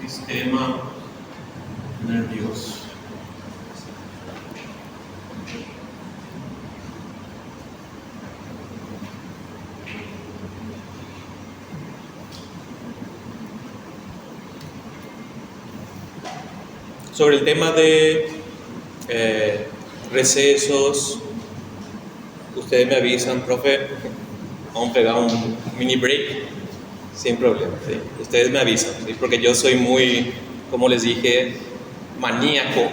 sistema nervioso. Sobre el tema de recesos, ustedes me avisan, profe, vamos a pegar un mini break, sin problema, ¿sí? Ustedes me avisan, ¿sí? Porque yo soy muy, como les dije, maníaco,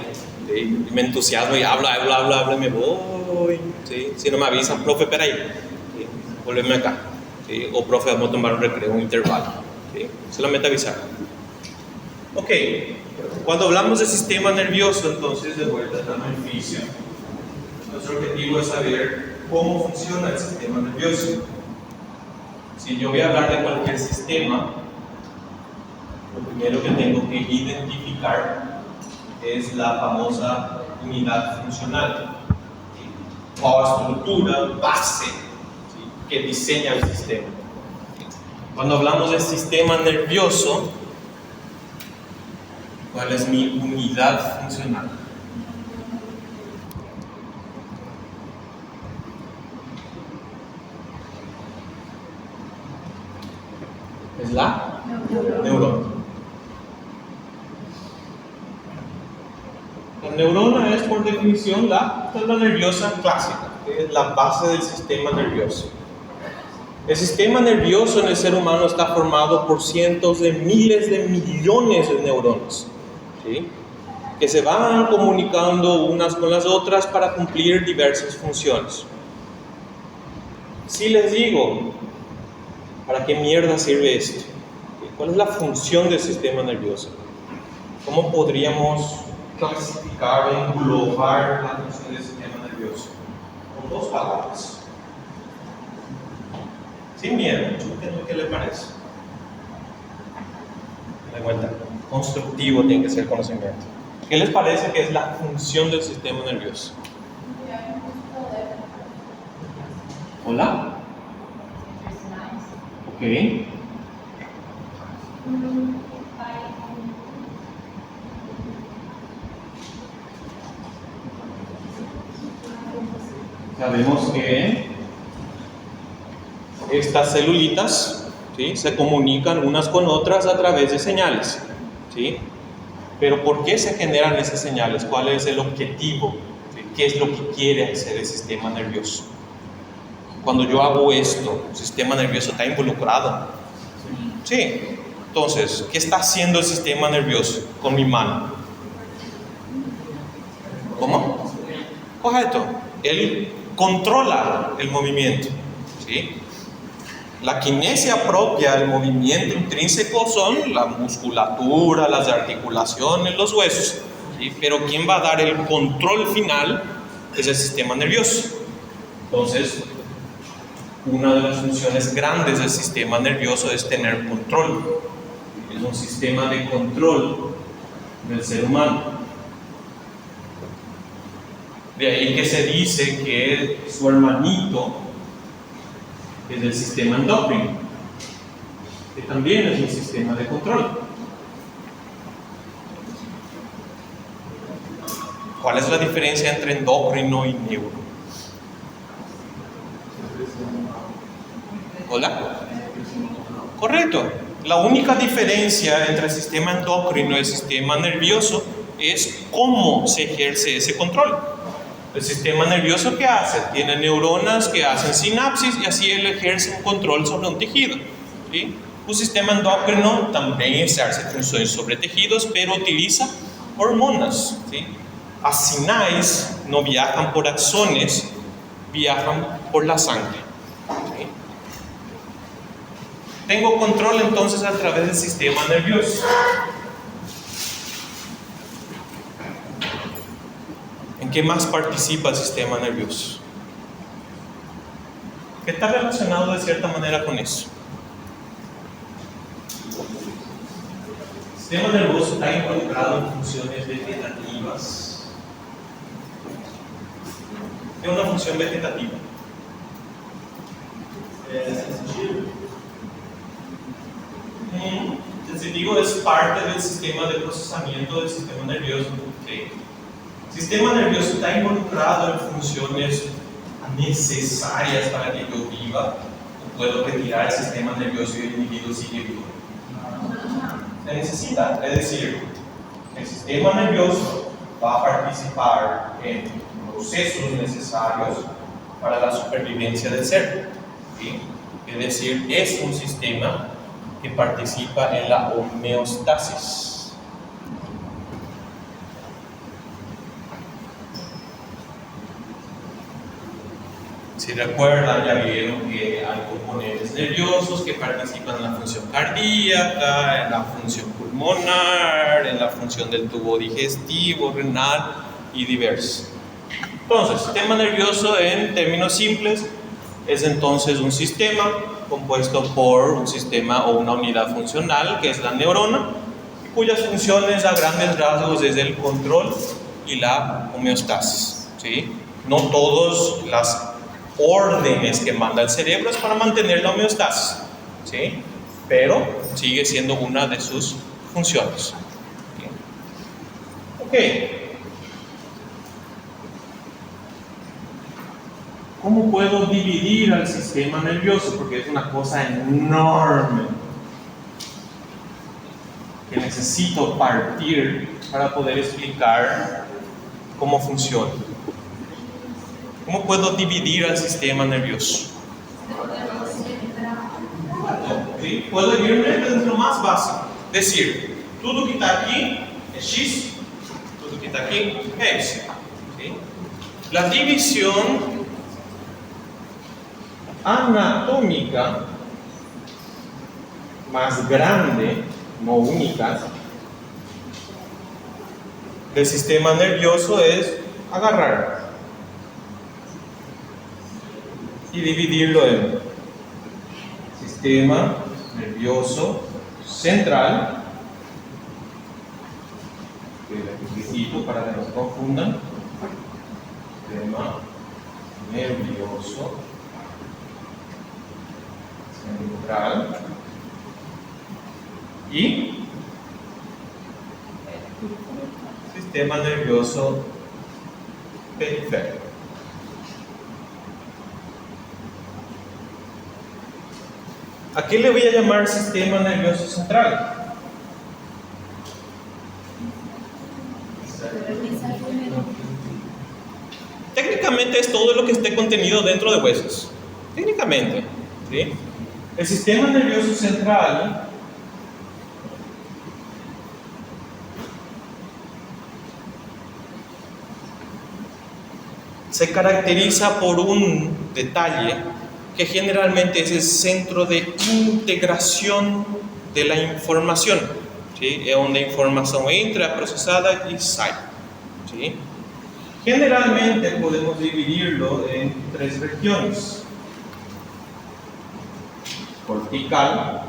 ¿sí? Me entusiasmo y hablo y me voy, ¿sí? Si no me avisan, profe, espera ahí, ¿sí? Volveme acá, ¿sí? O profe, vamos a tomar un recreo, un intervalo, ¿sí? Solamente avisar. Ok, cuando hablamos de sistema nervioso, entonces de vuelta al beneficio, nuestro objetivo es saber cómo funciona el sistema nervioso. Si yo voy a hablar de cualquier sistema, lo primero que tengo que identificar es la famosa unidad funcional, ¿sí? O estructura base, ¿sí? Que diseña el sistema. Cuando hablamos del sistema nervioso, ¿cuál es mi unidad funcional? Es la neurona. La neurona es, por definición, la célula nerviosa clásica, que es la base del sistema nervioso. El sistema nervioso en el ser humano está formado por cientos de miles de millones de neuronas, ¿sí? Que se van comunicando unas con las otras para cumplir diversas funciones. Si les digo, ¿para qué mierda sirve esto? ¿Cuál es la función del sistema nervioso? ¿Cómo podríamos clasificar o englobar la función del sistema nervioso? Con dos palabras. Sin miedo, ¿qué le parece? De vuelta, constructivo tiene que ser el conocimiento. ¿Qué les parece que es la función del sistema nervioso? ¿Hola? Ok. Sabemos que estas celulitas, ¿sí?, se comunican unas con otras a través de señales, ¿sí? Pero ¿por qué se generan esas señales? ¿Cuál es el objetivo? ¿Sí? ¿Qué es lo que quiere hacer el sistema nervioso? Cuando yo hago esto, ¿el sistema nervioso está involucrado? Sí. Entonces, ¿qué está haciendo el sistema nervioso con mi mano? ¿Cómo? Correcto. Él controla el movimiento, ¿sí? La kinesia propia del movimiento intrínseco son la musculatura, las articulaciones, los huesos, ¿sí? Pero quien va a dar el control final es el sistema nervioso. Entonces, una de las funciones grandes del sistema nervioso es tener control. Es un sistema de control del ser humano. De ahí que se dice que su hermanito es el sistema endocrino, que también es un sistema de control. ¿Cuál es la diferencia entre endocrino y neuro? ¿Hola? Correcto. La única diferencia entre el sistema endocrino y el sistema nervioso es cómo se ejerce ese control. El sistema nervioso, ¿qué hace? Tiene neuronas que hacen sinapsis y así él ejerce un control sobre un tejido, ¿sí? Un sistema endocrino también ejerce funciones sobre tejidos, pero utiliza hormonas, ¿sí? Las sinapsis no viajan por axones, viajan por la sangre, ¿sí? Tengo control entonces a través del sistema nervioso. ¿En qué más participa el sistema nervioso? ¿Qué está relacionado de cierta manera con eso? El sistema nervioso está involucrado en funciones vegetativas. ¿Qué es una función vegetativa? El sentido es parte del sistema de procesamiento del sistema nervioso. ¿Sí? El sistema nervioso está involucrado en funciones necesarias para que yo viva. ¿O puedo retirar el sistema nervioso y el individuo sigue vivo? Se necesita, es decir, el sistema nervioso va a participar en procesos necesarios para la supervivencia del ser. ¿Sí? Es decir, es un sistema que participa en la homeostasis. Si recuerdan, ya vieron que hay componentes nerviosos que participan en la función cardíaca, en la función pulmonar, en la función del tubo digestivo, renal y diversos. Entonces, sistema nervioso en términos simples es entonces un sistema compuesto por un sistema o una unidad funcional que es la neurona, cuyas funciones a grandes rasgos es el control y la homeostasis. ¿Sí? No todas las órdenes que manda el cerebro es para mantener la homeostasis, ¿sí? Pero sigue siendo una de sus funciones. Ok. ¿Cómo puedo dividir al sistema nervioso? Porque es una cosa enorme que necesito partir para poder explicar cómo funciona. ¿Cómo puedo dividir al sistema nervioso? ¿Sí? Puedo irme desde lo más básico. Es decir, todo que está aquí es X, todo que está aquí es Y. ¿Sí? La división anatómica más grande, no única, del sistema nervioso es agarrar y dividirlo en sistema nervioso central, que lo repito para que no se confundan, sistema nervioso central y sistema nervioso periférico. ¿A qué le voy a llamar sistema nervioso central? Técnicamente es todo lo que esté contenido dentro de huesos. Técnicamente, ¿sí? El sistema nervioso central se caracteriza por un detalle que generalmente es el centro de integración de la información, ¿sí? Es donde la información entra, procesada y sale, ¿sí? Generalmente podemos dividirlo en tres regiones: cortical,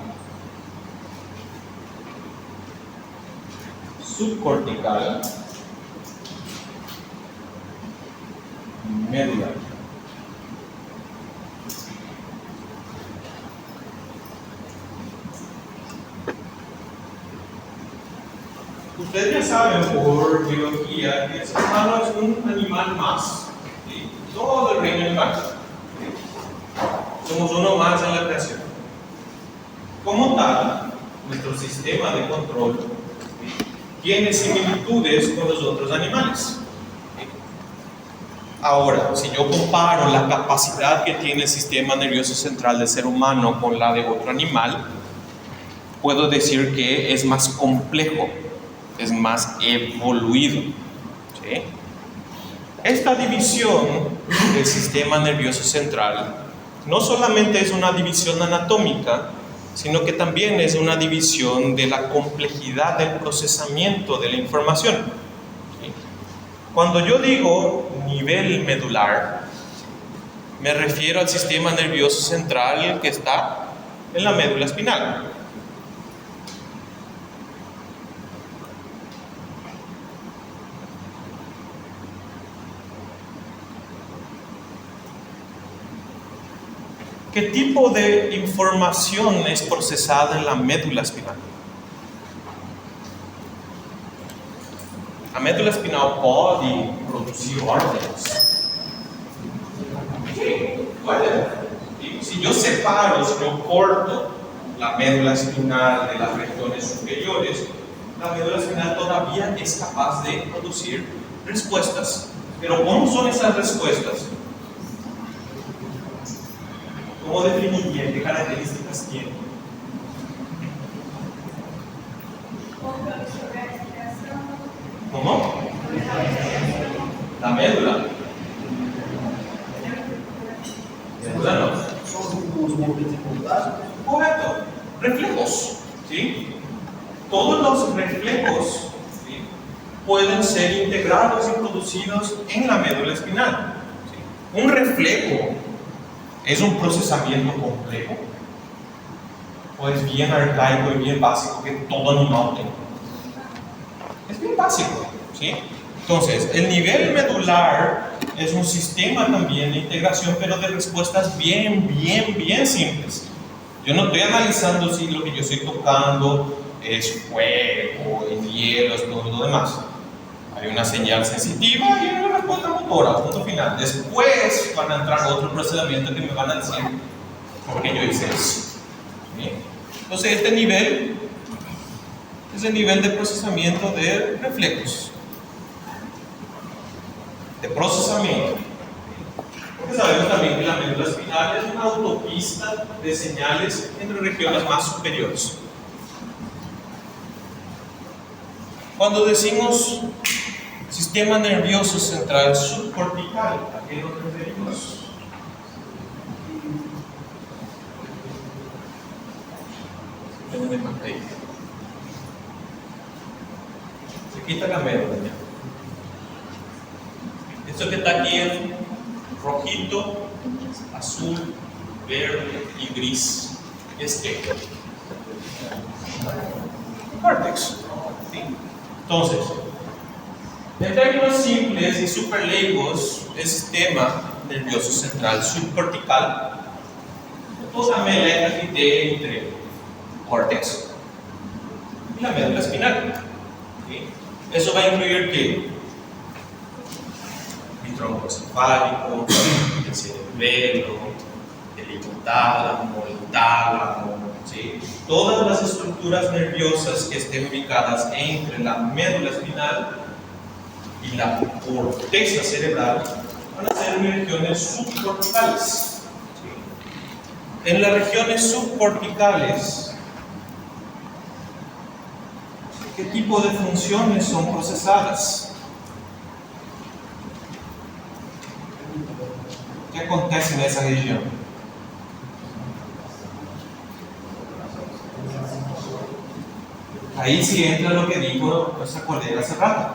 subcortical, medular. Ustedes ya saben por biología que el ser humano es un animal más, ¿sí? Todo el reino animal, ¿sí? Somos uno más en la creación. Como tal, nuestro sistema de control, ¿sí?, tiene similitudes con los otros animales. ¿Sí? Ahora, si yo comparo la capacidad que tiene el sistema nervioso central del ser humano con la de otro animal, puedo decir que es más complejo, es más evoluido. ¿Sí? Esta división del sistema nervioso central no solamente es una división anatómica, sino que también es una división de la complejidad del procesamiento de la información. ¿Sí? Cuando yo digo nivel medular, me refiero al sistema nervioso central que está en la médula espinal. ¿Qué tipo de información es procesada en la médula espinal? A médula espinal pode produzir órgãos? Sim, puede. Si yo separo, si yo corto la médula espinal de las regiones superiores, la médula espinal todavía es capaz de producir respuestas. Pero ¿cómo son esas respuestas? ¿Cómo definirían? ¿Qué características tienen? ¿Cómo? La médula. Médula no. Correcto. Reflejos. ¿Sí? Todos los reflejos, ¿sí?, pueden ser integrados y producidos en la médula espinal. ¿Sí? Un reflejo es un procesamiento complejo, o es bien arcaico y bien básico que todo animal tenga. Es bien básico, ¿sí? Entonces, el nivel medular es un sistema también de integración, pero de respuestas bien simples. Yo no estoy analizando si lo que yo estoy tocando es fuego, es hielo, es todo lo demás. Hay una señal sensitiva y una respuesta motora, punto final. Después van a entrar otro procedimiento que me van a decir por qué yo hice eso. ¿Sí? Entonces, este nivel es el nivel de procesamiento de reflejos, de procesamiento. Porque sabemos también que la médula espinal es una autopista de señales entre regiones más superiores. Cuando decimos sistema nervioso central subcortical, ¿a qué nos referimos? Se quita la médula. Esto que está aquí es rojito, azul, verde y gris. ¿Es qué? Córtex. ¿Sí? Entonces, en términos simples y superleigos, el sistema nervioso central subcortical es la melena que tiene entre córtex y la médula espinal. ¿Sí? Eso va a incluir ¿qué? El tronco encefálico, el cerebelo, el hipotálamo, el tálamo, ¿sí? Todas las estructuras nerviosas que estén ubicadas entre la médula espinal y la corteza cerebral van a ser regiones subcorticales. ¿Sí? En las regiones subcorticales, ¿qué tipo de funciones son procesadas? ¿Qué acontece en esa región? Ahí sí entra lo que dijo nuestra colega hace rato.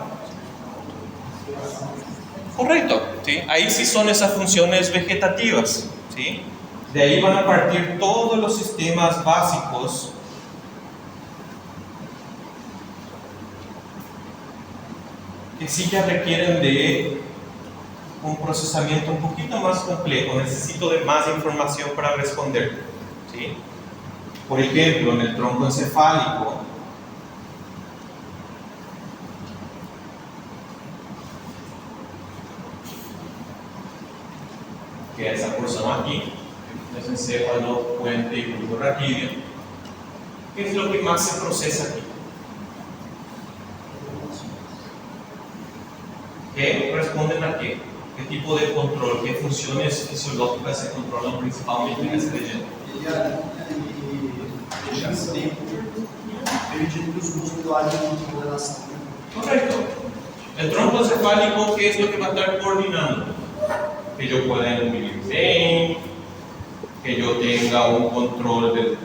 Correcto, ¿sí? Ahí sí son esas funciones vegetativas, ¿sí? De ahí van a partir todos los sistemas básicos que sí ya requieren de un procesamiento un poquito más complejo. Necesito de más información para responder, ¿sí? Por ejemplo, en el tronco encefálico, que es esa porción aquí, es encéfalo, puente y bulbo raquídeo. ¿Qué es lo que más se procesa aquí? ¿Qué responden a qué? ¿Qué tipo de control? ¿Qué funciones fisiológicas se controlan principalmente en esta región? Correcto. El tronco encefálico, ¿qué es lo que va a estar coordinando? Que yo pueda inducir bien, que yo tenga un control del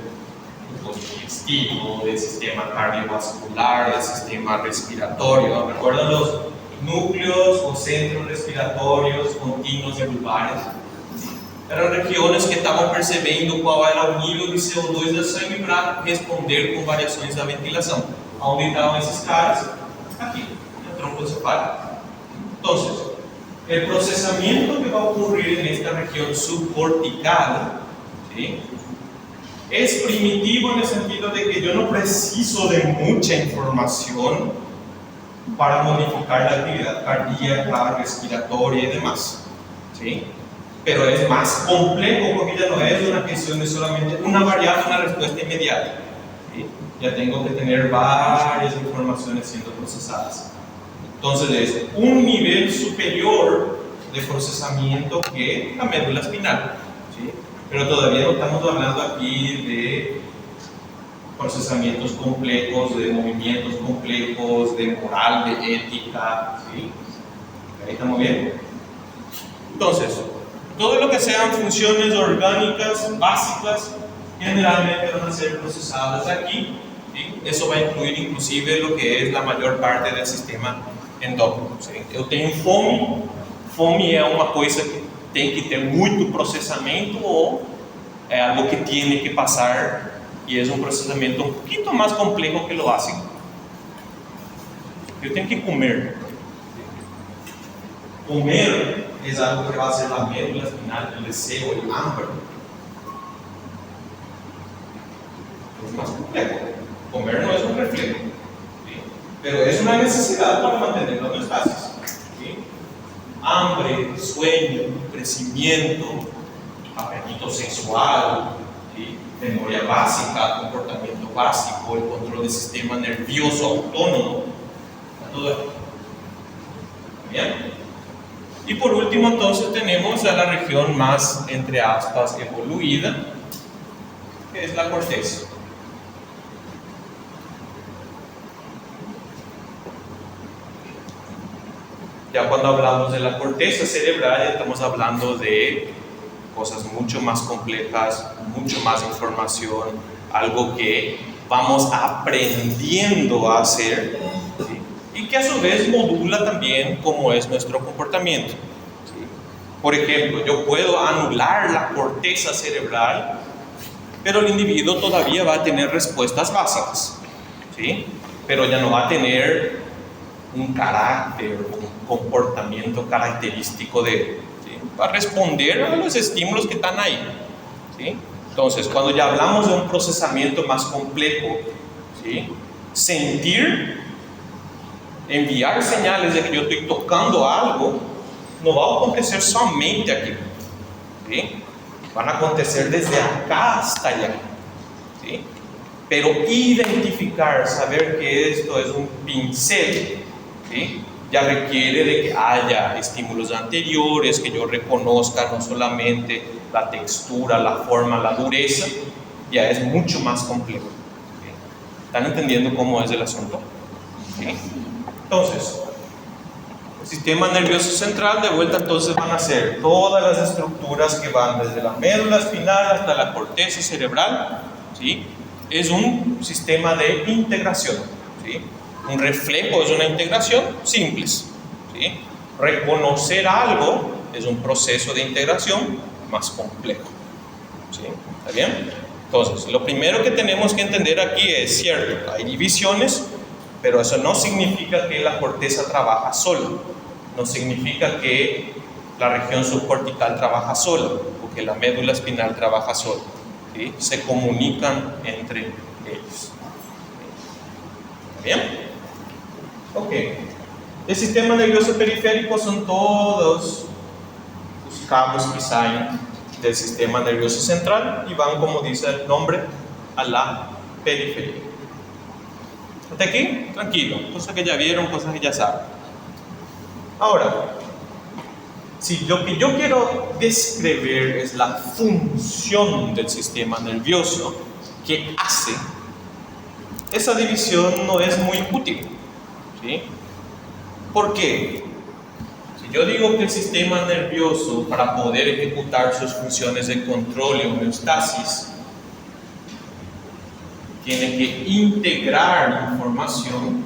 digestivo, del sistema cardiovascular, del sistema respiratorio. ¿Recuerdan los núcleos o centros respiratorios continuos y vulvares? Eram regiones que estavam percebendo qual era o nível de CO2 da sangue para responder com variações da ventilação. Onde estavam esses caras? Aqui, no tronco encefálico. Então, el procesamiento que va a ocurrir en esta región subcortical, ¿sí?, es primitivo en el sentido de que yo no preciso de mucha información para modificar la actividad cardíaca, respiratoria y demás, ¿sí? Pero es más complejo porque ya no es una cuestión de solamente una variable, una respuesta inmediata, ¿sí? Ya tengo que tener varias informaciones siendo procesadas. Entonces es un nivel superior de procesamiento que la médula espinal, ¿sí? Pero todavía no estamos hablando aquí de procesamientos complejos, de movimientos complejos, de moral, de ética, ¿sí? Ahí estamos bien. Entonces, todo lo que sean funciones orgánicas básicas generalmente van a ser procesadas aquí, ¿sí? Eso va a incluir inclusive lo que es la mayor parte del sistema endócrino, ¿sí? Eu tenho fome é uma coisa que tem que ter muito processamento ou é algo que tiene que pasar y es un procesamiento un poquito más complejo que lo básico. Yo tengo que comer. Comer es algo que va a ser la médula espinal, el deseo, el hambre. Es más complejo. Comer no es un reflejo, ¿sí? Pero es una necesidad para mantener la homeostasis, ¿sí? Hambre, sueño, crecimiento, apetito sexual, ¿sí? Memoria básica, comportamiento básico, el control del sistema nervioso autónomo, todo esto. ¿Bien? Y por último, entonces, tenemos a la región más, entre aspas, evoluida, que es la corteza. Ya cuando hablamos de la corteza cerebral, estamos hablando de cosas mucho más complejas, mucho más información, algo que vamos aprendiendo a hacer, ¿sí? Y que a su vez modula también cómo es nuestro comportamiento, ¿sí? Por ejemplo, yo puedo anular la corteza cerebral, pero el individuo todavía va a tener respuestas básicas, ¿sí? Pero ya no va a tener un carácter, un comportamiento característico de para responder a los estímulos que están ahí, ¿sí? Entonces, cuando ya hablamos de un procesamiento más complejo, ¿sí? Sentir, enviar señales de que yo estoy tocando algo, no va a acontecer somente aquí, ¿sí? Van a acontecer desde acá hasta allá, ¿sí? Pero identificar, saber que esto es un pincel, ¿sí? Ya requiere de que haya estímulos anteriores, que yo reconozca no solamente la textura, la forma, la dureza, ya es mucho más complejo, ¿sí? ¿Están entendiendo cómo es el asunto? ¿Sí? Entonces, el sistema nervioso central, de vuelta, entonces van a ser todas las estructuras que van desde la médula espinal hasta la corteza cerebral, ¿sí? Es un sistema de integración, ¿sí? Un reflejo es una integración simple, ¿sí? Reconocer algo es un proceso de integración más complejo, ¿sí? ¿Está bien? Entonces, lo primero que tenemos que entender aquí es, cierto, hay divisiones, pero eso no significa que la corteza trabaja sola, no significa que la región subcortical trabaja sola, o que la médula espinal trabaja sola, ¿sí? Se comunican entre ellos. ¿Está bien? Ok. El sistema nervioso periférico son todos los cabos que salen del sistema nervioso central y van, como dice el nombre, a la periferia. ¿Hasta aquí? Tranquilo. Cosas que ya vieron, cosas que ya saben. Ahora, si lo que yo quiero describir es la función del sistema nervioso que hace, esa división no es muy útil, ¿sí? ¿Por qué? Si yo digo que el sistema nervioso, para poder ejecutar sus funciones de control y homeostasis, tiene que integrar información,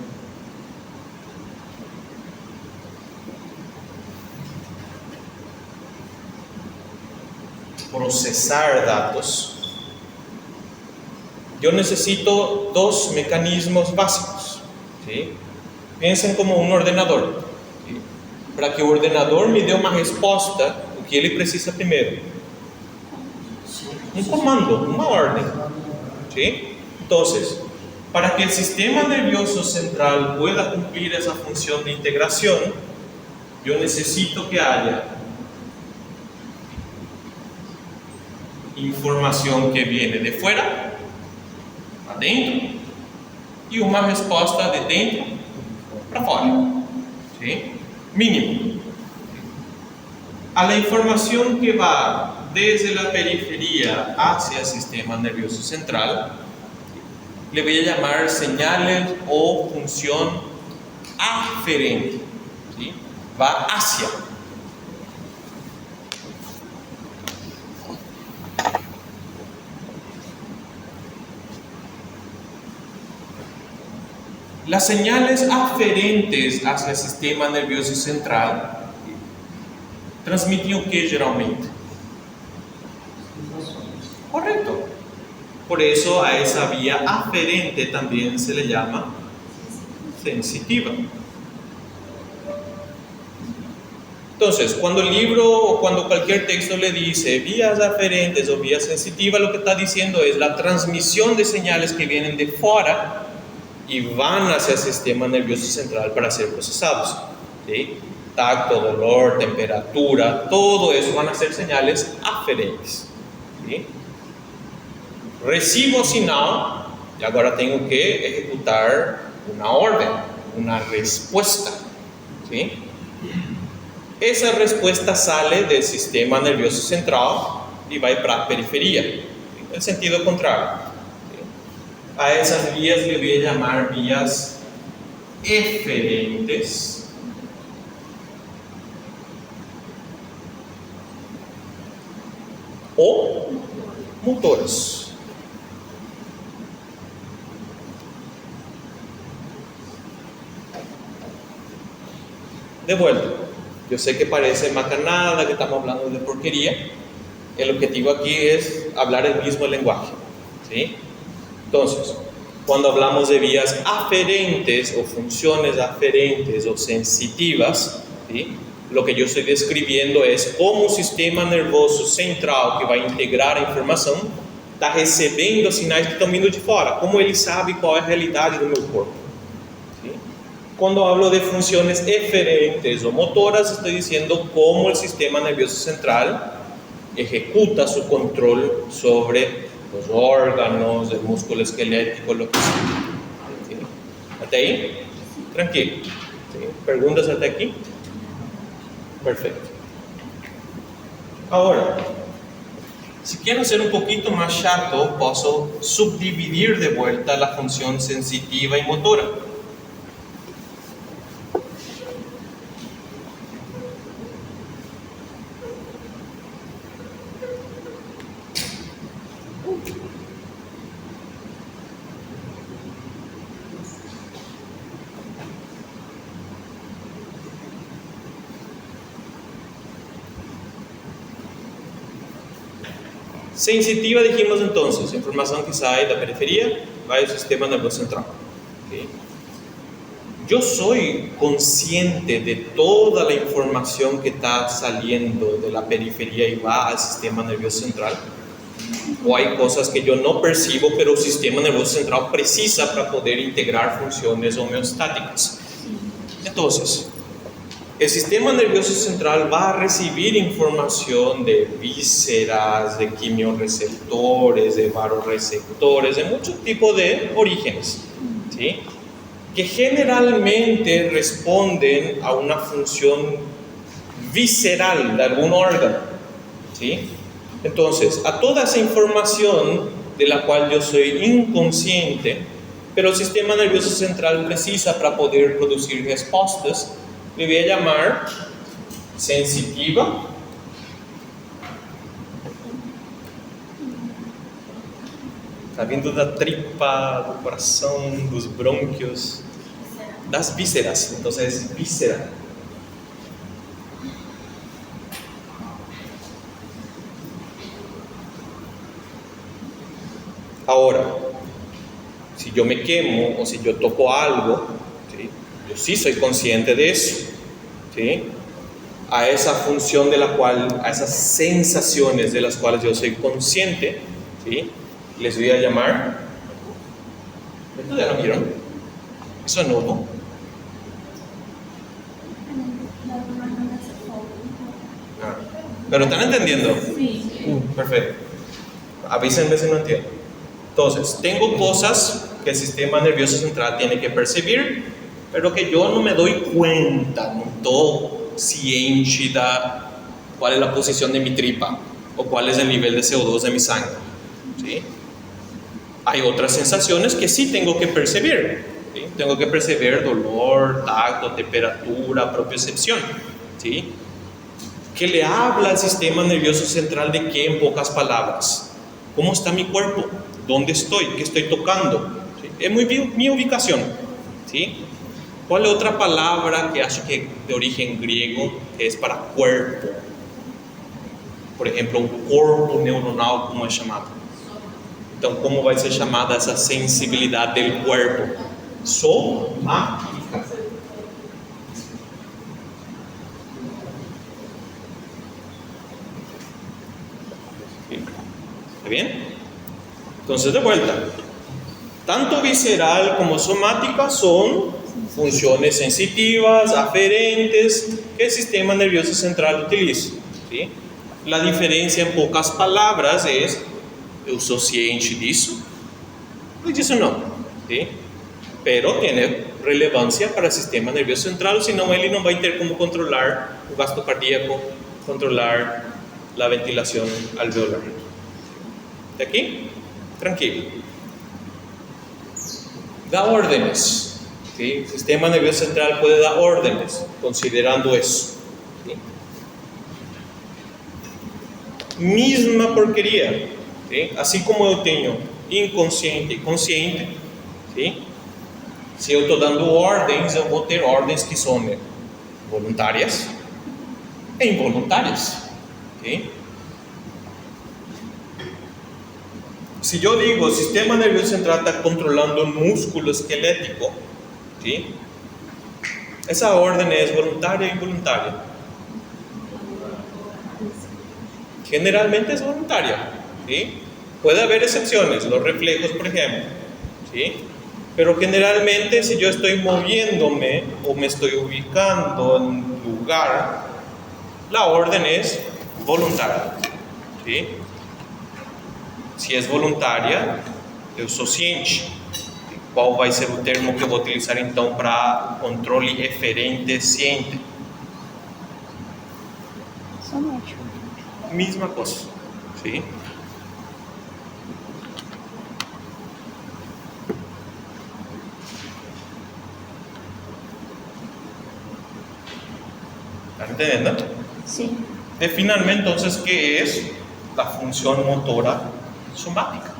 procesar datos, yo necesito dos mecanismos básicos, ¿sí? Piensen como um ordenador, ¿sí? Para que o ordenador me dê uma resposta, o que ele precisa primeiro? Um comando, uma ordem, ¿sí? Entonces, Para que el sistema nervioso central pueda cumplir esa función de integración, yo necesito que haya información que viene de fuera, adentro, y una resposta de dentro para fora. ¿Sí? Mínimo. A la información que va desde la periferia hacia el sistema nervioso central, le voy a llamar señales o función aferente. ¿Sí? Va hacia. Las señales aferentes hacia el sistema nervioso central transmitem o que geralmente? Correcto. Por eso a esa vía aferente también se le llama sensitiva. Entonces, cuando el libro o cuando cualquier texto le dice vías aferentes o vía sensitiva, lo que está diciendo es la transmisión de señales que vienen de fuera y van hacia el sistema nervioso central para ser procesados. ¿Sí? Tacto, dolor, temperatura, todo eso van a ser señales aferentes. ¿Sí? Recibo sinal y ahora tengo que ejecutar una orden, una respuesta. ¿Sí? Esa respuesta sale del sistema nervioso central y va para la periferia, en sentido contrario. A esas vías le voy a llamar vías eferentes o motoras. De vuelta, yo sé que parece macanada, que estamos hablando de porquería. El objetivo aquí es hablar el mismo lenguaje. ¿Sí? Entonces, cuando hablamos de vías aferentes o funciones aferentes o sensitivas, ¿sí? Lo que yo estoy describiendo es cómo un sistema nervoso central que vai integrar a informação está recebendo sinais que estão vindo de fora, como ele sabe qual é a realidade do meu corpo. ¿Sí? Cuando hablo de funciones eferentes o motoras, estoy diciendo cómo el sistema nervioso central ejecuta su control sobre los órganos, el músculo esquelético, lo que sea. ¿Sí? ¿Hasta ahí? Tranquilo. ¿Sí? ¿Preguntas hasta aquí? Perfecto. Ahora, si quiero ser un poquito más chato, puedo subdividir de vuelta la función sensitiva y motora. Sensitiva dijimos entonces, información que sale de la periferia, va al sistema nervioso central. ¿Okay? Yo soy consciente de toda la información que está saliendo de la periferia y va al sistema nervioso central. O hay cosas que yo no percibo, pero el sistema nervioso central precisa para poder integrar funciones homeostáticas. Entonces, el sistema nervioso central va a recibir información de vísceras, de quimioreceptores, de varoreceptores, de muchos tipos de orígenes, ¿sí? Que generalmente responden a una función visceral de algún órgano, ¿sí? Entonces, a toda esa información de la cual yo soy inconsciente, pero el sistema nervioso central precisa para poder producir respuestas, le voy a llamar sensitiva está vindo da tripa, do coração, dos brônquios, das vísceras, então é víscera. Ahora, si yo me quemo o si yo toco algo, ¿sí? Yo sí soy consciente de eso, ¿sí? A esa función de la cual, a esas sensaciones de las cuales yo soy consciente, ¿sí? Les voy a llamar ¿Esto ya lo vieron? Eso es nuevo. Ah, ¿pero están entendiendo? Sí. Perfecto. Avísenme si no entiendo. Entonces, tengo cosas que el sistema nervioso central tiene que percibir, pero que yo no me doy cuenta, no estou ciente da cuál es la posición de mi tripa o cuál es el nivel de CO2 de mi sangre, ¿sí? Hay otras sensaciones que sí tengo que percibir, ¿sí? Tengo que percibir dolor, tacto, temperatura, propiocepción, ¿sí? Que le habla al sistema nervioso central de qué, en pocas palabras. ¿Cómo está mi cuerpo? ¿Dónde estoy? ¿Qué estoy tocando? ¿Sí? Es mi ubicación, ¿sí? ¿Cuál es otra palabra que acho que de origen griego que es para cuerpo? Por ejemplo, un corpo neuronal, como es llamado. Entonces, ¿cómo va a ser llamada esa sensibilidad del cuerpo? Somática. ¿Está bien? Entonces, de vuelta. Tanto visceral como somática son funciones sensitivas, aferentes, que el sistema nervioso central utiliza, ¿sí? La diferencia, en pocas palabras, es: eu sou ciente disso, y disso no, ¿sí? Pero tiene relevancia para el sistema nervioso central, si no, él no va a tener cómo controlar el gasto cardíaco, controlar la ventilación alveolar. ¿De aquí? Tranquilo. Da órdenes, ¿sí? El sistema nervioso central puede dar órdenes considerando eso, ¿sí? Misma porquería, ¿sí? Así como yo tengo inconsciente y consciente, ¿sí? Si eu estou dando ordens, eu vou ter ordens que são voluntárias e involuntárias, ¿sí? Si yo digo el sistema nervioso central está controlando el músculo esquelético, ¿sí? Esa orden es voluntaria o involuntaria. Generalmente es voluntaria, ¿sí? Puede haber excepciones, los reflejos, por ejemplo, ¿sí? Pero generalmente, si yo estoy moviéndome o me estoy ubicando en un lugar, la orden es voluntaria, ¿sí? Si es voluntaria, eu sou ciente. Qual vai ser o termo que eu vou utilizar então para controle eferente ciente? Somático. Mesma coisa, sim? ¿Están entendiendo? Sí. Definanme entonces qué es la función motora somática.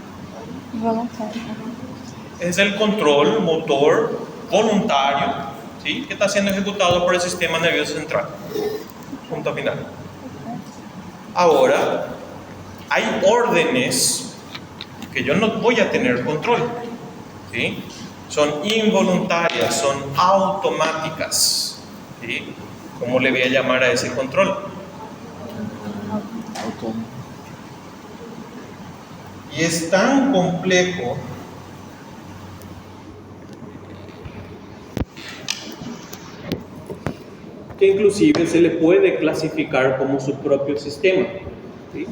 Voluntário. Es el control motor voluntario, ¿sí? Que está siendo ejecutado por el sistema nervioso central. Punto final. Ahora, hay órdenes que yo no voy a tener control, ¿sí? Son involuntarias, son automáticas, ¿sí? ¿Cómo le voy a llamar a ese control? Autónomo. Y es tan complejo que inclusive se le puede clasificar como su propio sistema, ¿sí?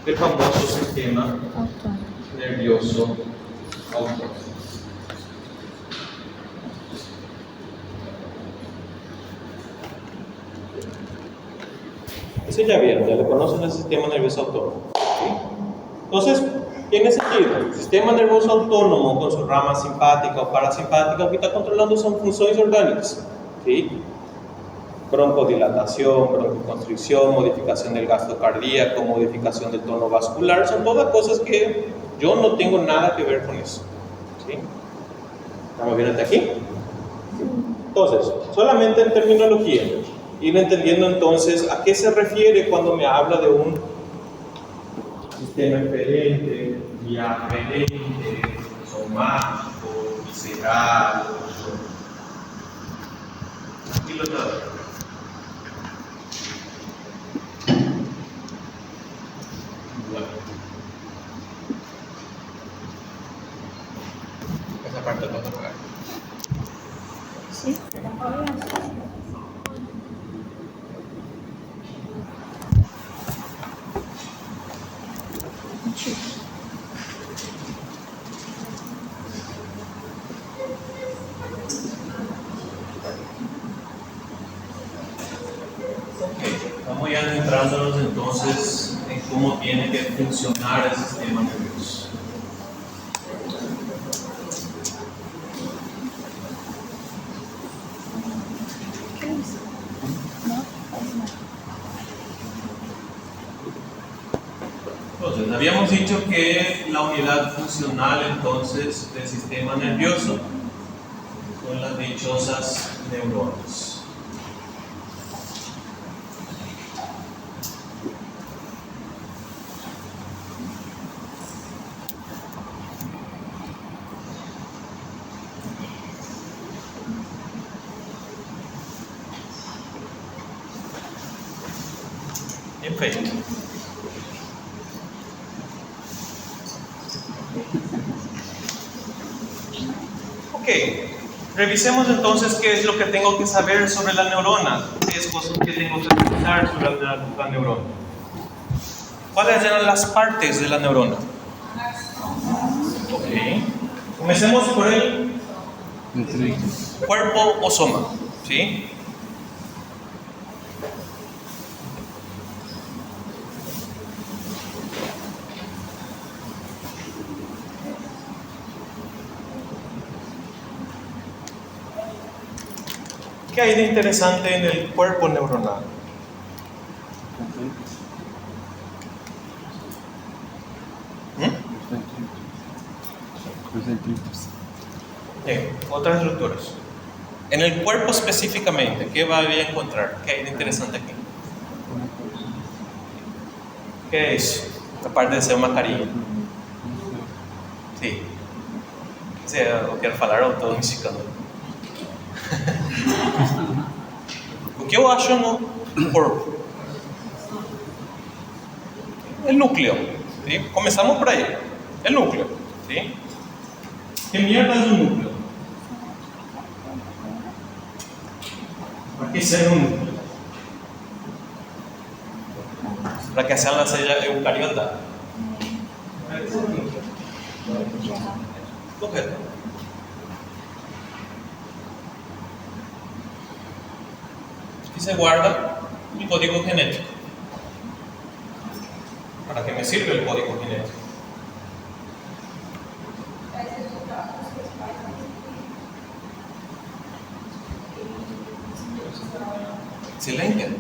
El famoso sistema Autónomo. nervioso autónomo. Ese ya vieron, ya le conocen el sistema nervioso autónomo, ¿sí? Entonces, tiene sentido. El sistema nervioso autónomo, con su rama simpática o parasimpática, lo que está controlando son funciones orgánicas, ¿sí? Broncodilatación, broncoconstricción, modificación del gasto cardíaco, modificación del tono vascular, son todas cosas que yo no tengo nada que ver con eso, ¿sí? ¿Estamos bien hasta aquí? Entonces, solamente en terminología, ir entendiendo entonces a qué se refiere cuando me habla de un sistema eferente, diaferente, somático, visceral. Tranquilo todo. Bueno. Esa parte todo. Ok, vamos ya adentrándonos entonces en cómo tiene que funcionar el sistema nervioso. Que isso? Não, faz não. Entonces, habíamos dicho que la unidad funcional entonces del sistema nervioso son las dichosas neuronas. Perfecto. Ok, revisemos entonces qué es lo que tengo que saber sobre la neurona, qué es cosas que tengo que pensar sobre la neurona. ¿Cuáles eran las partes de la neurona? Ok, comencemos por el cuerpo o soma, ¿sí? ¿Qué hay de interesante en el cuerpo neuronal? Otras estructuras. En el cuerpo específicamente, ¿qué va a encontrar? ¿Qué hay de interesante aquí? ¿Qué es? Aparte de ser una carinha. Sí. Eu quero falar, eu estou me esticando. O que eu acho no corpo? El núcleo. ¿Sí? Comenzamos por ahí. El núcleo. ¿Sí? ¿Qué mierda es un núcleo? ¿Para qué ser un núcleo? Para que a célula seja eucariota. ¿Para qué ser un núcleo? Correto. Aquí se guarda mi código genético. ¿Para qué me sirve el código genético? Excelente.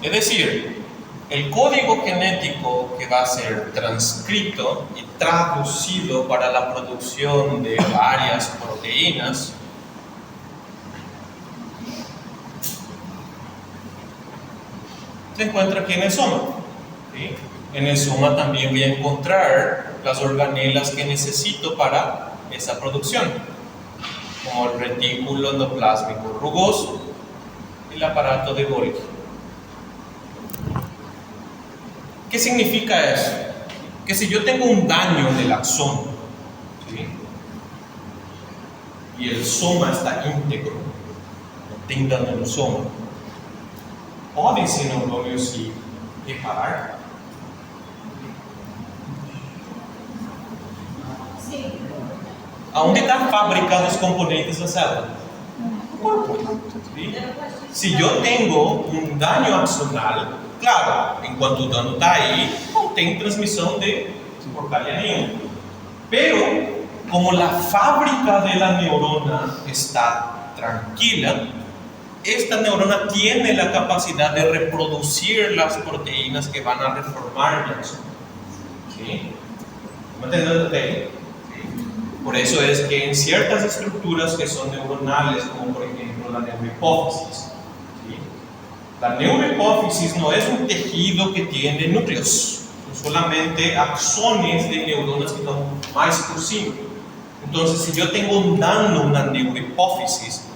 Es decir, el código genético que va a ser transcrito y traducido para la producción de varias proteínas se encuentra aquí en el soma. ¿Sí? En el soma también voy a encontrar las organelas que necesito para esa producción, como el retículo endoplásmico rugoso y el aparato de Golgi. ¿Qué significa eso? Que si yo tengo un daño en el axón, ¿sí? Y el soma está íntegro, no tengo daño en el soma, podem esse neurônio se reparar? Sim. Aonde estão fabricados os componentes da célula? No corpo. ¿Sí? Si yo tengo un daño axonal, claro, enquanto o dano está aí, não tem transmissão de porcaria nenhuma. Pero, como la fábrica de la neurona está tranquila, esta neurona tiene la capacidad de reproducir las proteínas que van a reformar el axón. ¿Sí? ¿Me entienden? ¿Sí? Por eso es que en ciertas estructuras que son neuronales, como por ejemplo la neurohipófisis, ¿sí? La neurohipófisis no es un tejido que tiene núcleos, son solamente axones de neuronas que están más por cima. Entonces, si yo tengo un daño en una neurohipófisis,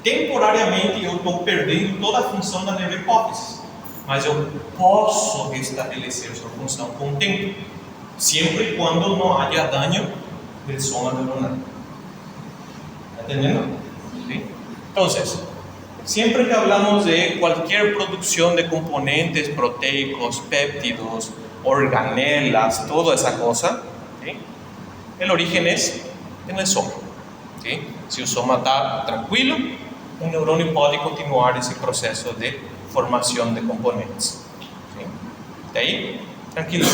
temporariamente eu estou perdendo toda a função da neurohipófise, mas eu posso restabelecer sua função com o tempo, sempre e quando não haja dano del soma neuronal. ¿Está entendiendo? ¿Sí? Entonces, siempre que hablamos de cualquier producción de componentes proteicos, péptidos, organelas, toda esa cosa, ¿sí? El origen es en el soma. ¿Sí? Si el soma está tranquilo, un neurônio puede continuar ese proceso de formación de componentes. ¿Sí? ¿De ahí? Tranquilo.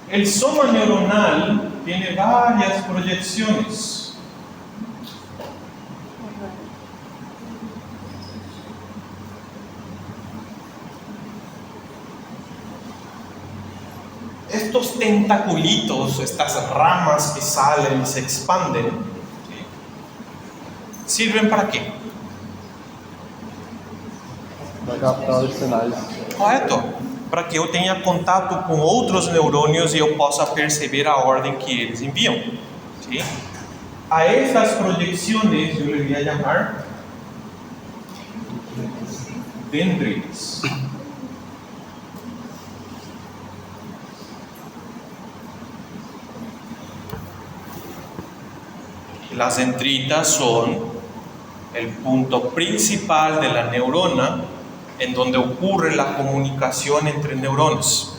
El soma neuronal tiene varias proyecciones. Estos tentaculitos, estas ramas que salen y se expanden, ¿sí? ¿Sirven para qué? Para captar os sinais. Correto. Para que eu tenha contato com outros neurônios e eu possa perceber a ordem que eles enviam. ¿Sí? A estas proyecciones eu le voy a llamar dendritas. Las dendritas son el punto principal de la neurona en donde ocurre la comunicación entre neuronas.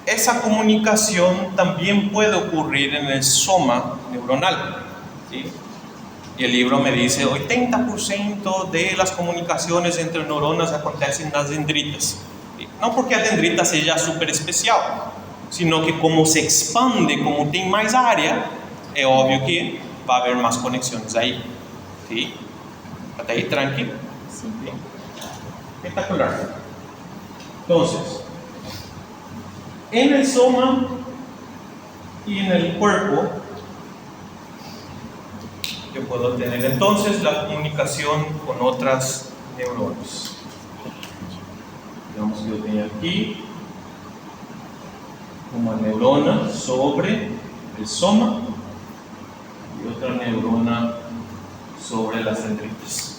Esa comunicación también puede ocurrir en el soma neuronal. ¿Sí? Y el libro me dice, 80% de las comunicaciones entre neuronas acontecen en las dendritas. ¿Sí? No porque la dendrita sea súper especial, sino que como se expande, como tiene más área, es obvio que va a haber más conexiones ahí. ¿Sí? ¿Hasta ahí tranquilo? Sí. ¿Sí? Espectacular. Entonces, en el soma y en el cuerpo, yo puedo tener entonces la comunicación con otras neuronas. Digamos que yo tengo aquí una neurona sobre el soma y otra neurona sobre las dendritas.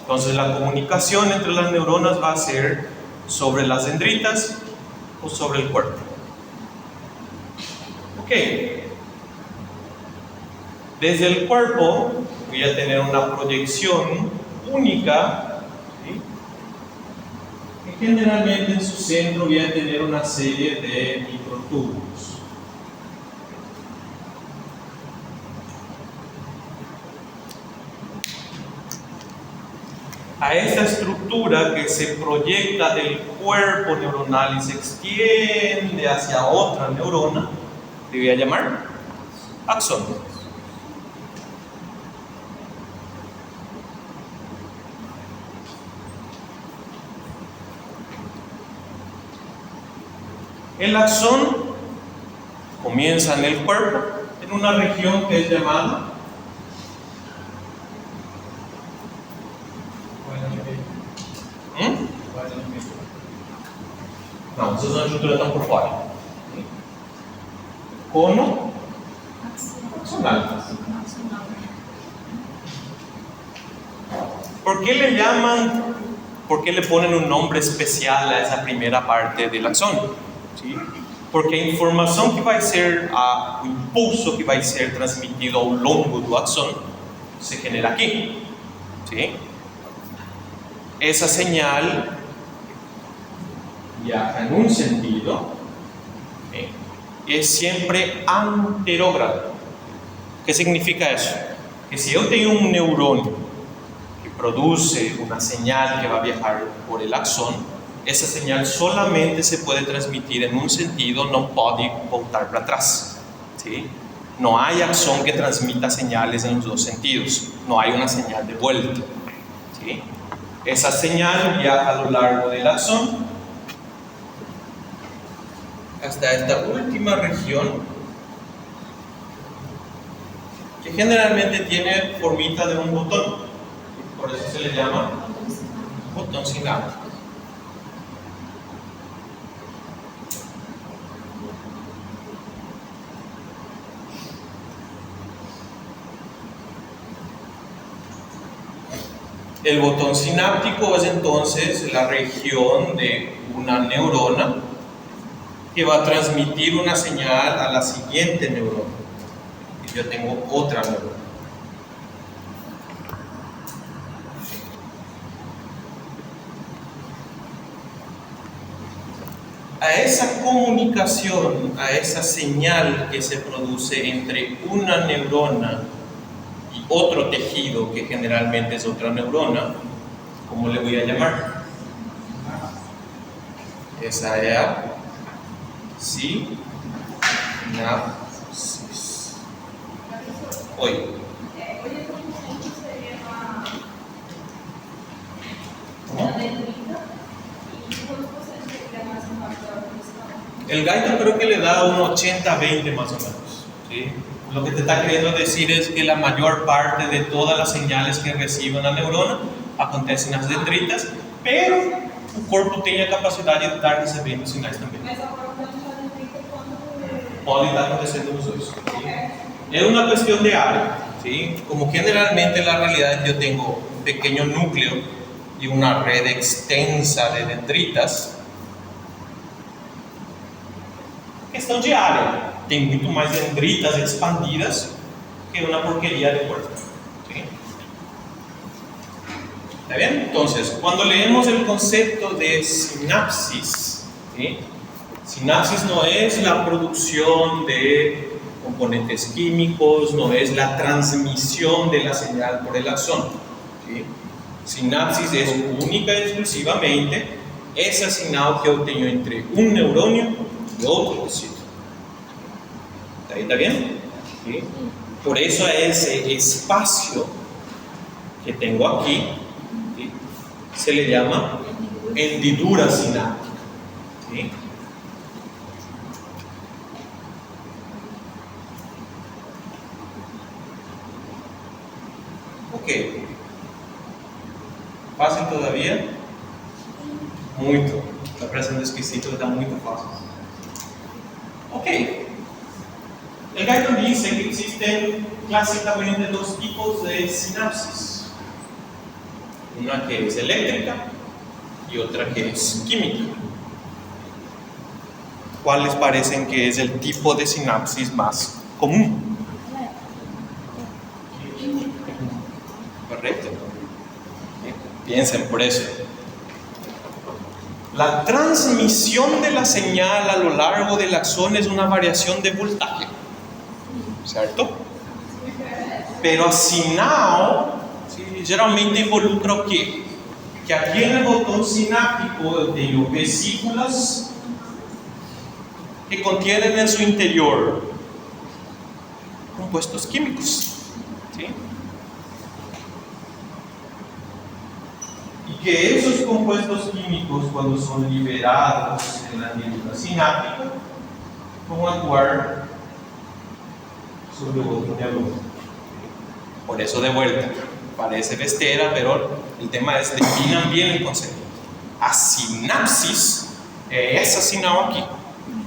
Entonces la comunicación entre las neuronas va a ser sobre las dendritas o sobre el cuerpo. Ok. Desde el cuerpo voy a tener una proyección única, ¿sí? Que generalmente en su centro voy a tener una serie de microtúbulos. A esta estructura que se proyecta del cuerpo neuronal y se extiende hacia otra neurona, le voy a llamar axón. El axón comienza en el cuerpo, en una región que es llamada não, essas zonas de juntura estão por fora. Cono axonal. ¿Por qué le ponen un nombre especial a esa primera parte del axón? ¿Sí? Porque a informação que vai ser, o impulso que vai ser transmitido ao longo do axón se genera aquí. ¿Sí? Esa señal viaja en un sentido, ¿sí? Y es siempre anterógrado. ¿Qué significa eso? Que si yo tengo un neurônio que produce una señal que va a viajar por el axón, esa señal solamente se puede transmitir en un sentido, no puede voltar para atrás. ¿Sí? No hay axón que transmita señales en los dos sentidos, no hay una señal de vuelta. ¿Sí? Esa señal viaja a lo largo del axón hasta esta última región, que generalmente tiene formita de un botón, por eso se le llama botón sináptico. El botón sináptico es entonces la región de una neurona que va a transmitir una señal a la siguiente neurona. yo tengo otra neurona. A esa comunicación, a esa señal que se produce entre una neurona y otro tejido, que generalmente es otra neurona, ¿cómo le voy a llamar? Esa es sinapsis. Hoy. El Guyton creo que le da un 80-20 más o menos, ¿sí? Lo que te está queriendo decir es que la mayor parte de todas las señales que recibe una neurona acontecen en las dendritas, pero el cuerpo tiene la capacidad de estar recibiendo señales también. Puede estar aconteciendo los dos, ¿sí? Es una cuestión de área, ¿sí? Como generalmente en la realidad yo tengo un pequeño núcleo y una red extensa de dendritas, questão de área, tem muito mais dendritas expandidas que una porquería de cuerpo, ¿sí? ¿Está bien? Entonces, cuando leemos el concepto de sinapsis, ¿sí? Sinapsis no es la producción de componentes químicos, no es la transmisión de la señal por el axón, ¿sí? Sinapsis es única y exclusivamente esa señal que yo tengo entre un neuronio y otro tejido. ¿Está bien? ¿Sí? Por eso a ese espacio que tengo aquí, ¿sí?, se le llama hendidura sináptica, ¿sí? Ok. ¿Fácil todavía? Muito. Está parecendo esquisito, está muito fácil. Ok. El Guyton dice que existen clásicamente dos tipos de sinapsis. Una que es eléctrica y otra que es química. ¿Cuál les parecen que es el tipo de sinapsis más común? Correcto. Piensen por eso. La transmisión de la señal a lo largo del axón es una variación de voltaje, ¿cierto? Pero a sinal, ¿sí?, geralmente involucra o quê? Que aquí en el botón sináptico yo tengo vesículas que contienen en su interior compuestos químicos, ¿sí? Y que esos compuestos químicos, cuando son liberados en la hendidura sináptica, van a actuar sobre otro neurona. Por eso, de vuelta, parece bestera, pero el tema es definan bien el concepto. A sinapsis es esa sinal aquí,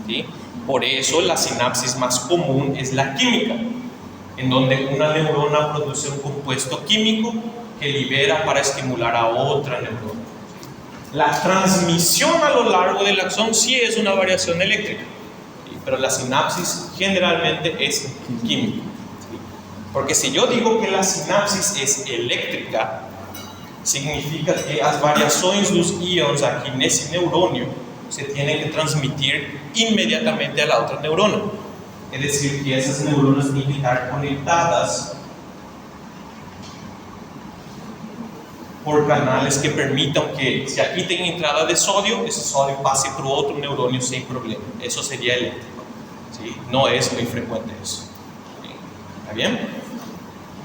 ¿sí? Por eso la sinapsis más común es la química, en donde una neurona produce un compuesto químico que libera para estimular a otra neurona. La transmisión a lo largo del axón sí es una variación eléctrica, ¿sí?, pero la sinapsis generalmente es química, ¿sí? Porque si yo digo que la sinapsis es eléctrica, significa que las variaciones de los íons aquí en ese neuronio se tienen que transmitir inmediatamente a la otra neurona. Es decir, que esas neuronas tienen que estar conectadas por canales que permitan que, si aquí tiene entrada de sodio, ese sodio pase por otro neuronio sin problema. Eso sería eléctrico, ¿sí? No es muy frecuente eso, ¿sí? ¿Está bien?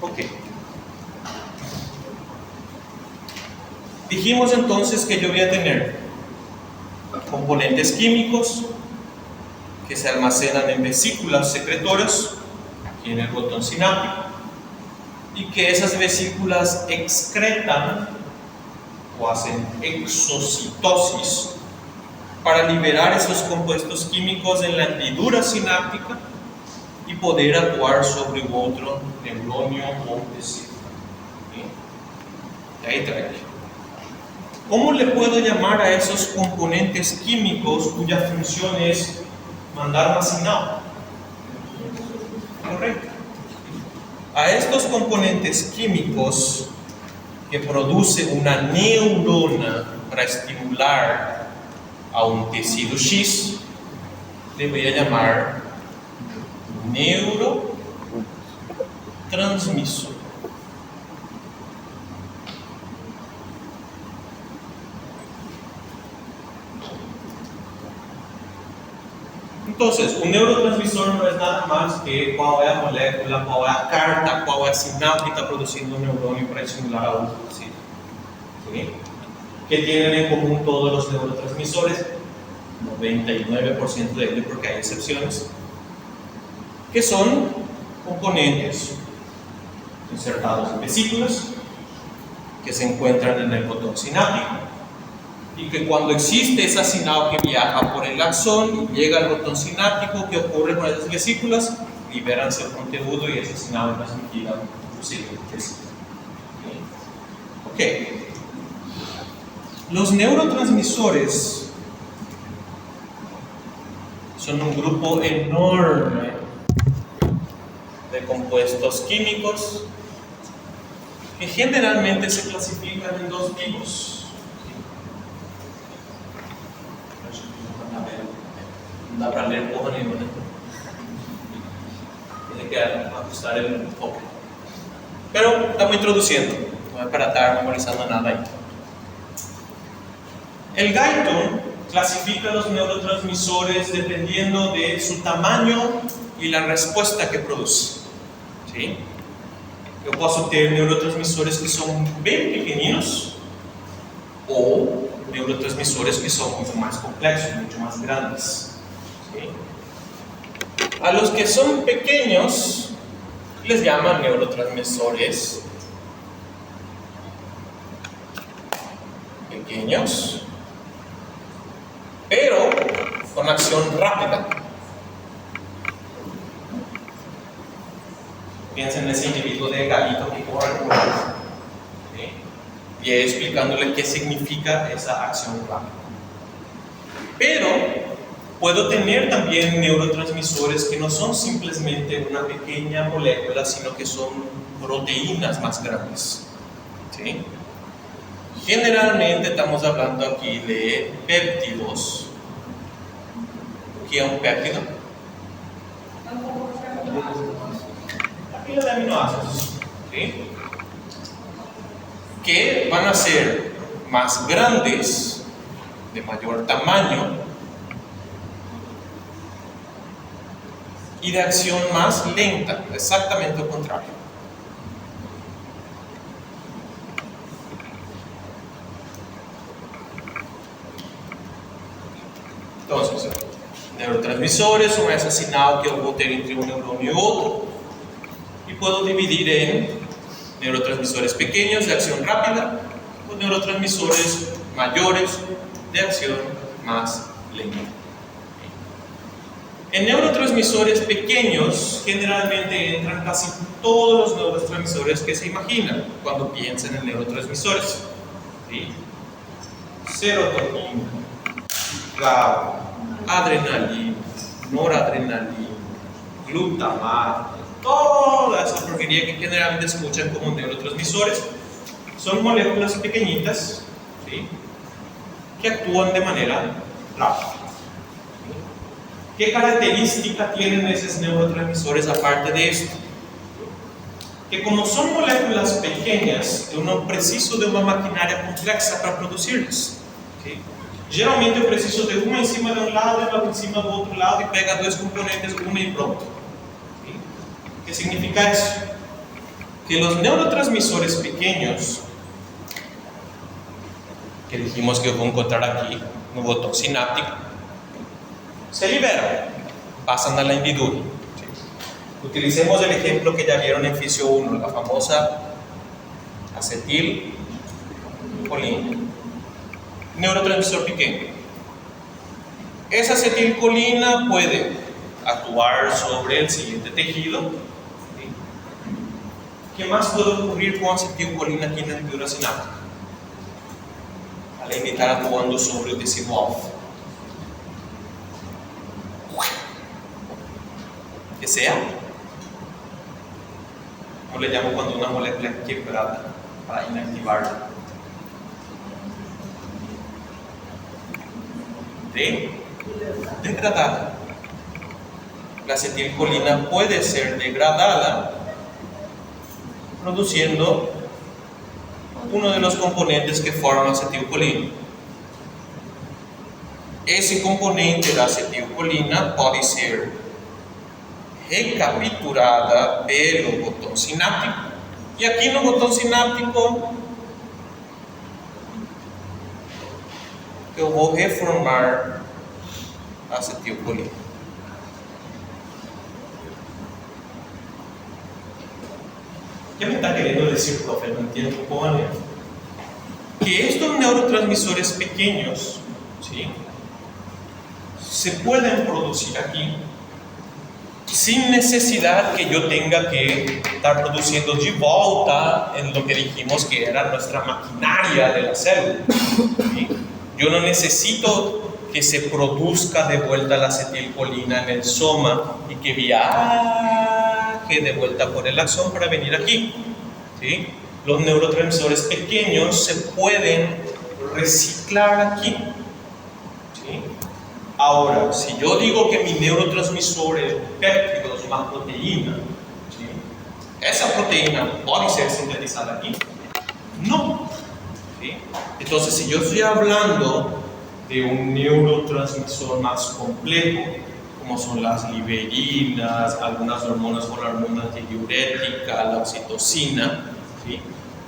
Ok. Dijimos entonces que yo voy a tener componentes químicos que se almacenan en vesículas secretoras, aquí en el botón sináptico, y que esas vesículas excretan o hacen exocitosis para liberar esos compuestos químicos en la hendidura sináptica y poder actuar sobre otro neuronio o vesícula. ¿Sí? Ahí trae. ¿Cómo le puedo llamar a esos componentes químicos cuya función es mandar una señal? Correcto. a estos componentes químicos que produce una neurona para estimular a un tejido X, le voy a llamar neurotransmisor. Entonces, un neurotransmisor no es nada más que cuál es la molécula, cuál es la carta, cuál es la sináptica produciendo un neuronio para estimular a otro tejido. ¿Sí? ¿Qué tienen en común todos los neurotransmisores? 99% de ellos, porque hay excepciones, que son componentes insertados en vesículas que se encuentran en el botón sináptico y que cuando existe esa sinapsis que viaja por el axón y llega al botón sináptico, ¿qué ocurre con esas vesículas? Liberan el conteúdo y esas sinapsis transmitidas posiblemente. Ok. Los neurotransmisores son un grupo enorme de compuestos químicos que generalmente se clasifican en dos tipos. No da para leer poco ni nada. Tiene que ajustar el enfoque. Pero estamos introduciendo, no es para estar memorizando nada ahí. El Guyton clasifica los neurotransmisores dependiendo de su tamaño y la respuesta que produce. ¿Sí? Yo puedo tener neurotransmisores que son bien pequeñinos o neurotransmisores que son mucho más complejos, mucho más grandes. ¿Sí? A los que son pequeños les llaman neurotransmisores pequeños, pero con acción rápida. Piensen en ese individuo de gallito que corre por ahí, ¿sí? Y explicándole qué significa esa acción rápida. Pero puedo tener también neurotransmisores que no son simplemente una pequeña molécula, sino que son proteínas más grandes, ¿sí? Generalmente estamos hablando aquí de péptidos. ¿Qué es un péptido? La pila de aminoácidos, ¿sí? Que van a ser más grandes, de mayor tamaño y de acción más lenta, exactamente lo contrario. Entonces, neurotransmisores son asesinados que ocurren entre un neuronio y otro, y puedo dividir en neurotransmisores pequeños de acción rápida o neurotransmisores mayores de acción más lenta. En neurotransmisores pequeños generalmente entran casi todos los neurotransmisores que se imaginan cuando piensan en neurotransmisores, ¿sí? Serotonina, GABA, adrenalina, noradrenalina, glutamato, toda esa porquería que generalmente escuchan como neurotransmisores son moléculas pequeñitas, ¿sí? Que actúan de manera rápida. ¿Qué característica tienen esos neurotransmisores aparte de esto? Que como son moléculas pequeñas, yo preciso de una maquinaria compleja para producirlas, ¿sí? Geralmente eu preciso de uma em cima de um lado e outra em cima do outro lado e pega dois componentes, uma e pronto. ¿Sí? ¿Qué significa eso? Que los neurotransmisores pequeños, que dijimos que yo voy a encontrar aquí, en el botón sináptico, se liberan, pasan a la hendidura. ¿Sí? Utilicemos el ejemplo que ya vieron en Fisio 1, la famosa acetilcolina. Neurotransmisor pequeño. Esa acetilcolina puede actuar sobre el siguiente tejido. ¿Sí? ¿Qué más puede ocurrir con acetilcolina aquí en la hendidura sináptica? Além de estar actuando sobre el tejido alfa. ¿Que sea? Yo le llamo cuando una molécula es quebrada para inactivarla. Degradada. La acetilcolina puede ser degradada produciendo uno de los componentes que forman acetilcolina. Esse componente da acetilcolina pode ser recapturada pelo botão sináptico. E aqui no botão sináptico eu vou reformar a acetilcolina. ¿Qué me está queriendo decir, profe? No entiendo cómo manejar. Que estos neurotransmisores pequeños, ¿sí?, se pueden producir aquí sin necesidad que yo tenga que estar produciendo de volta en lo que dijimos que era nuestra maquinaria de la célula, ¿sí? Yo no necesito que se produzca de vuelta la acetilcolina en el soma y que viaje de vuelta por el axón para venir aquí, ¿sí? Los neurotransmisores pequeños se pueden reciclar aquí, ¿sí? Ahora, si yo digo que mi neurotransmisor es péptidos más proteína, ¿sí?, ¿esa proteína puede ser sintetizada aquí? No, ¿sí? Entonces, si yo estoy hablando de un neurotransmisor más complejo, como son las liberinas, algunas hormonas como la hormona antidiurética, la oxitocina, ¿sí?,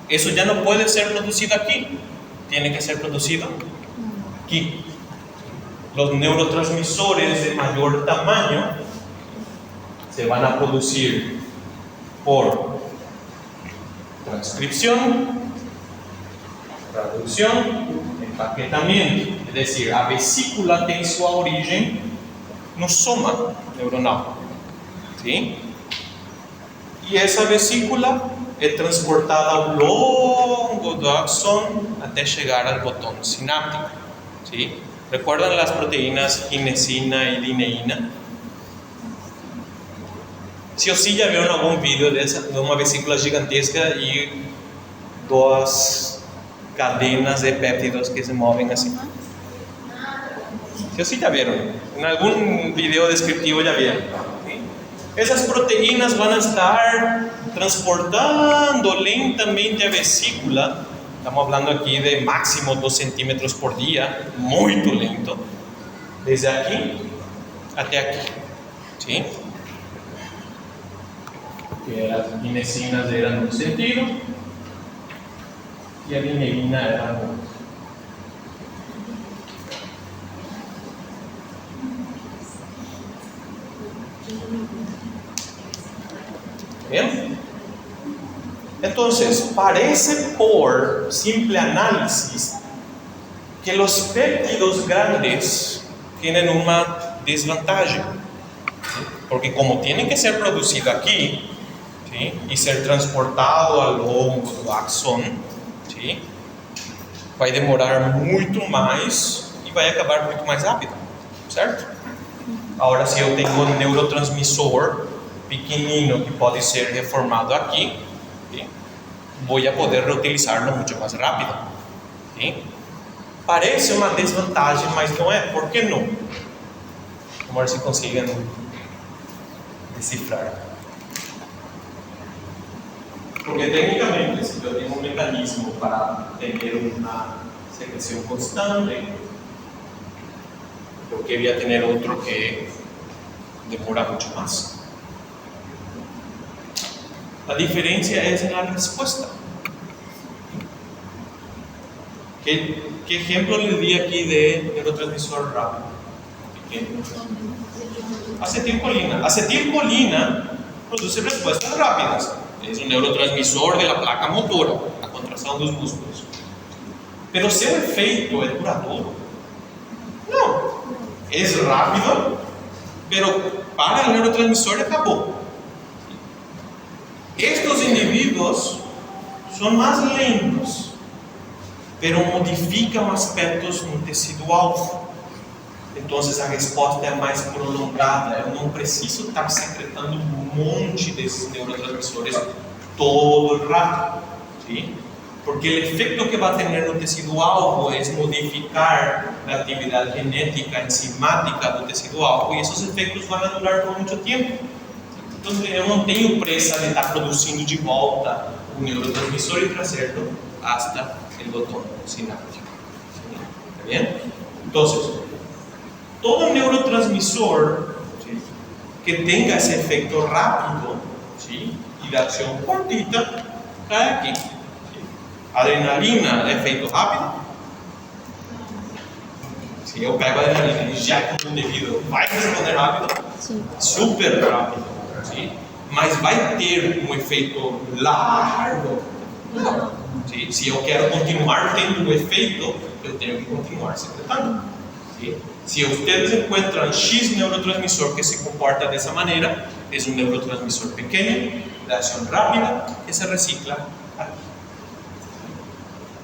eso ya no puede ser producido aquí, tiene que ser producido aquí. Los neurotransmisores de mayor tamaño se van a producir por transcripción, traducción, empaquetamiento. Es decir, a vesícula tem sua origem no soma neuronal, ¿sí? Y esa vesícula es transportada ao longo do axón até chegar al botón sináptico, ¿sí? ¿Recuerdan las proteínas ginesina y lineína? Sí o sí ya vieron algún vídeo de una vesícula gigantesca y dos cadenas de péptidos que se mueven así. Sí o sí ya vieron. En algún video descriptivo ya vieron. ¿Sí? Esas proteínas van a estar transportando lentamente a vesícula. Estamos hablando aquí de máximo 2 centímetros por día, muy lento, desde aquí hasta aquí, ¿sí? Que las ginesinas eran un sentido y la lineína era otro. ¿Bien? Entonces, parece por simple análisis que los péptidos grandes tienen una desventaja, ¿sí? Porque como tienen que ser producidos aquí, ¿sí?, y ser transportado ao longo do axón, ¿sí?, vai demorar muito mais e vai acabar muito mais rápido, certo? Agora, se eu tenho um neurotransmissor pequenino que pode ser reformado aqui, ¿sí?, voy a poder reutilizarlo mucho más rápido, ¿sí? Parece una desventaja, mas no es. ¿Por qué no? Vamos a ver si consiguen descifrar. Porque técnicamente, si yo tengo un mecanismo para tener una secreción constante, yo quería tener otro que demora mucho más. La diferencia es en la respuesta. ¿Qué ejemplo les di aquí de neurotransmisor rápido? Acetilcolina. Acetilcolina produce respuestas rápidas. Es un neurotransmisor de la placa motora, la contracción de los músculos. Pero ¿su efecto es duradero? No. Es rápido, pero para el neurotransmisor acabó. Estos individuos son más lentos, pero modifican aspectos no tecido-alvo. Entonces a resposta é mais prolongada. Eu não preciso estar secretando um monte desses neurotransmissores todo el rato, ¿sí? Porque el efecto que va a tener el tecido alvo es modificar la actividad genética, enzimática del tecido alvo, y esos efectos van a durar por mucho tiempo. Entonces, eu não tenho pressa de estar produzindo de volta o neurotransmissor e trazê-lo hasta el botón sináptico. ¿Está bien? Entonces, todo neurotransmisor, ¿sí?, que tenga ese efecto rápido, ¿sí?, y de acción cortita, cae aquí. ¿Sí? Adrenalina, efecto rápido. Si eu pego a adrenalina e injecto no indivíduo, vai responder rápido? Sim. Super rápido, ¿sí? Mas vai ter um efeito largo? Não. ¿Sí? Se eu quero continuar tendo o efeito, eu tenho que continuar secretando. ¿Sí? Si ustedes encuentran X neurotransmisor que se comporta de esa manera, es un neurotransmisor pequeño, de acción rápida, que se recicla aquí.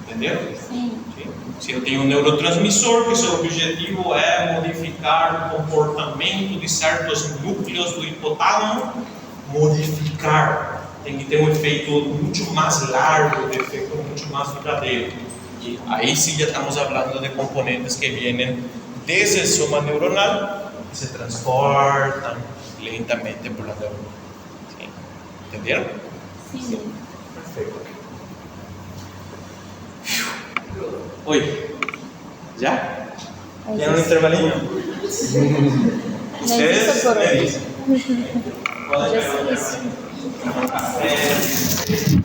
¿Entendieron? Sim. ¿Sí? Si eu tenho um neurotransmissor que seu objetivo é modificar o comportamento de certos núcleos do hipotálamo, modificar, tem que ter um efeito muito mais largo, um efeito muito mais duradouro. E aí sim já estamos falando de componentes que vêm desde el soma neuronal y se transportan lentamente por la neurona. ¿Sí? ¿Entendieron? Sim. Perfecto. Oye, ¿ya? ¿Quieren un intervalinho? Ustedes por me hoy. dicen. Ya es isso.